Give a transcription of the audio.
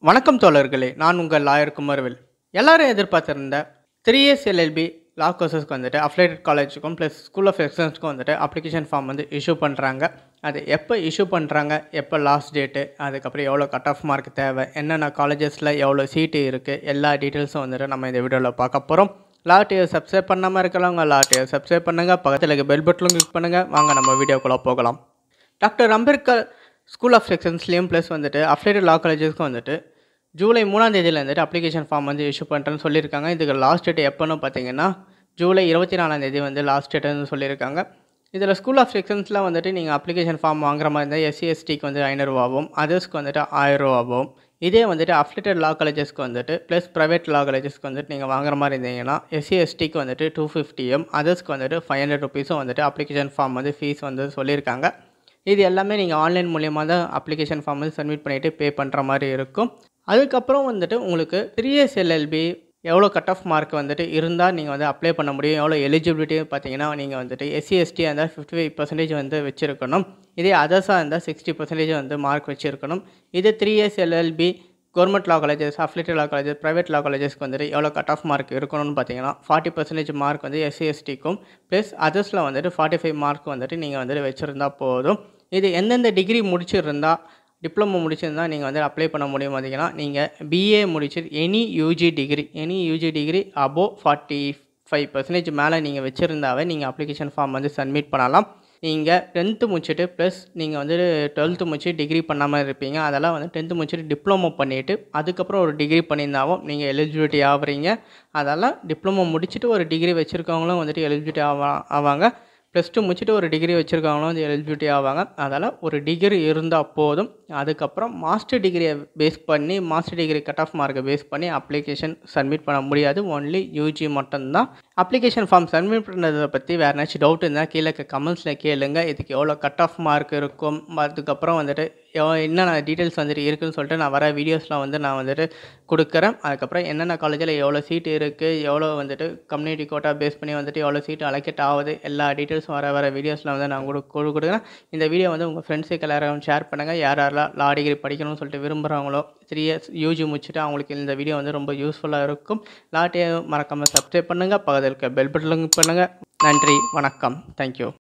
வணக்கம் தோழர்களே, நான் உங்கள் லாயர் குமரவேல். எல்லாரும் எதிர்பார்த்திருந்த 3 இயர்ஸ் எல்எல்பி லா கோர்சஸ்க்கு வந்துட்டு அஃபிலியேட்டட் காலேஜுக்கும் ப்ளஸ் ஸ்கூல் ஆஃப் எக்ஸலன்ஸ்க்கும் வந்துட்டு அப்ளிகேஷன் ஃபார்ம் வந்து இஷ்யூ பண்ணுறாங்க. அது எப்போ இஷ்யூ பண்ணுறாங்க, எப்போ லாஸ்ட் டேட்டு, அதுக்கப்புறம் எவ்வளோ கட் ஆஃப் மார்க் தேவை, என்னென்ன காலேஜஸில் எவ்வளோ சீட்டு இருக்குது, எல்லா டீட்டெயில்ஸும் வந்துட்டு நம்ம இந்த வீடியோவில் பார்க்க போகிறோம். லா டிவி சப்ஸ்கிரைப் பண்ணாமல் இருக்கிறவங்க லா டிவி சப்ஸ்கிரைப் பண்ணுங்கள், பக்கத்தில் இருக்க பெல் பட்டனும் கிளிக் பண்ணுங்கள். வாங்க நம்ம வீடியோக்குள்ளே போகலாம். டாக்டர் அம்பேத்கர் ஸ்கூல் ஆஃப் எக்ஸலன்ஸ்லேயும் ப்ளஸ் வந்துட்டு அஃபிலியேட்டட் லா காலேஜஸ்க்கும் வந்துட்டு ஜூலை 3ஆம் தேதியில் வந்துட்டு அப்ளிகேஷன் ஃபார்ம் வந்து இஷ்யூ பண்ணுறேன்னு சொல்லியிருக்காங்க. இதுக்கு லாஸ்ட் டேட் எப்போன்னு பார்த்தீங்கன்னா ஜூலை 24ஆம் தேதி வந்து லாஸ்ட் டேட்டுன்னு சொல்லியிருக்காங்க. இதில் ஸ்கூல் ஆஃப் எக்ஸலன்ஸில் வந்துட்டு நீங்கள் அப்ளிகேஷன் ஃபார்ம் வாங்குற மாதிரி இருந்தால் எஸ்சி எஸ்டிக்கு வந்து 500 ரூபாவும், அதர்ஸ்க்கு வந்துட்டு 1000 ரூபாவும், இதே வந்துட்டு அஃபிலியேட்டட் லா காலேஜஸ்க்கு வந்துட்டு ப்ளஸ் ப்ரைவேட் லா காலேஜஸ்க்கு வந்துட்டு நீங்கள் வாங்குற மாதிரி இருந்தீங்கன்னா எஸ்சி எஸ்டிக்கு வந்துட்டு 250யும், அதர்ஸ்க்கு வந்துட்டு 500 ருபீஸும் வந்துட்டு அப்ளிகேஷன் ஃபார்ம் வந்து ஃபீஸ் வந்து சொல்லியிருக்காங்க. இது எல்லாமே நீங்கள் ஆன்லைன் மூலியமாக தான் அப்ளிகேஷன் ஃபார்ம் வந்து சப்மிட் பண்ணிவிட்டு பே பண்ணுற மாதிரி இருக்கும். அதுக்கப்புறம் வந்துட்டு உங்களுக்கு 3 இயர்ஸ் எல்எல்பி எவ்வளோ கட் ஆஃப் மார்க் வந்துட்டு இருந்தால் நீங்கள் வந்து அப்ளை பண்ண முடியும், எவ்வளோ எலிஜிபிலிட்டி பார்த்தீங்கன்னா நீங்கள் வந்துட்டு எஸ்சி எஸ்டியாக இருந்தால் 55% வந்து வச்சுருக்கணும். இதே அதர்ஸாக இருந்தால் 60% வந்து மார்க் வச்சுருக்கணும். இது 3 years LLB government law colleges, affiliated law colleges, private law காலேஜஸ்க்கு வந்துட்டு எவ்வளோ கட் ஆஃப் மார்க் இருக்கணும்னு பார்த்தீங்கன்னா 40% மார்க் வந்து எஸ்சி எஸ்டிக்கும் ப்ளஸ் அதர்ஸில் வந்துட்டு 45 மார்க் வந்துட்டு நீங்கள் வந்துட்டு வச்சுருந்தா போதும். இது எந்தெந்த டிகிரி முடிச்சிருந்தா, டிப்ளமோ முடிச்சிருந்தா நீங்கள் வந்து அப்ளை பண்ண முடியும். பார்த்தீங்கன்னா நீங்கள் பிஏ முடிச்சு எனி யூஜி டிகிரி அபோவ் 45% மேலே நீங்கள் வச்சுருந்தாவே நீங்கள் அப்ளிகேஷன் ஃபார்ம் வந்து சப்மிட் பண்ணலாம். நீங்கள் 10th முடிச்சுட்டு ப்ளஸ் நீங்கள் வந்து 12th முடிச்சு டிகிரி பண்ணாமல் இருப்பீங்க. அதெல்லாம் வந்து 10th முடிச்சுட்டு டிப்ளமோ பண்ணிவிட்டு அதுக்கப்புறம் ஒரு டிகிரி பண்ணியிருந்தாவும் நீங்கள் எலிஜிபிலிட்டி ஆகுறீங்க. அதெல்லாம் டிப்ளமோ முடிச்சுட்டு ஒரு டிகிரி வச்சுருக்கவங்களும் வந்துட்டு எலிஜிபிலிட்டி ஆவாங்க. +2 முடிச்சுட்டு ஒரு டிகிரி வச்சுருக்கவங்களும் வந்து எலிஜிபிலிட்டி ஆவாங்க. அதனால் ஒரு டிகிரி இருந்தால் போதும். அதுக்கப்புறம் மாஸ்டர் டிகிரியை பேஸ் பண்ணி, மாஸ்டர் டிகிரி கட் ஆஃப் மார்க்கை பேஸ் பண்ணி அப்ளிகேஷன் சப்மிட் பண்ண முடியாது. ஒன்லி யூஜி மட்டும்தான். அப்ளிகேஷன் ஃபார்ம் சப்மிட் பண்ணுறதை பற்றி வேறு ஏதாச்சும் டவுட் இருந்தால் கீழே கமெண்ட்ஸில் கேளுங்க. இதுக்கு எவ்வளோ கட் ஆஃப் மார்க் இருக்கும், அதுக்கப்புறம் வந்துட்டு என்னென்ன டீட்டெயில்ஸ் வந்துட்டு இருக்குதுன்னு சொல்லிட்டு நான் வர வீடியோஸில் வந்து நான் வந்துட்டு கொடுக்குறேன். அதுக்கப்புறம் என்னென்ன காலேஜில் எவ்வளோ சீட்டு இருக்குது, எவ்வளோ வந்துட்டு கம்யூனிட்டி கோட்டா பேஸ் பண்ணி வந்துட்டு எவ்வளோ சீட்டு அலோகேட் ஆகுது, எல்லா டீட்டெயில்ஸும் வர வீடியோஸில் வந்து நான் கொடுக்குறேன். இந்த வீடியோ வந்து உங்கள் ஃப்ரெண்ட்ஸுக்கு எல்லாரும் ஷேர் பண்ணுங்கள். யாரெல்லாம் லா டிகிரி படிக்கணும்னு சொல்லிட்டு விரும்புகிறாங்களோ, 3 இயர்ஸ் யூஜி முடிச்சுட்டு அவங்களுக்கு இந்த வீடியோ வந்து ரொம்ப யூஸ்ஃபுல்லாக இருக்கும். லா டிவி மறக்காமல் சப்ஸ்கிரைப் பண்ணுங்கள், பக்கத்தில் இருக்க பெல் பட்டன் பண்ணுங்கள். நன்றி, வணக்கம், தேங்க்யூ.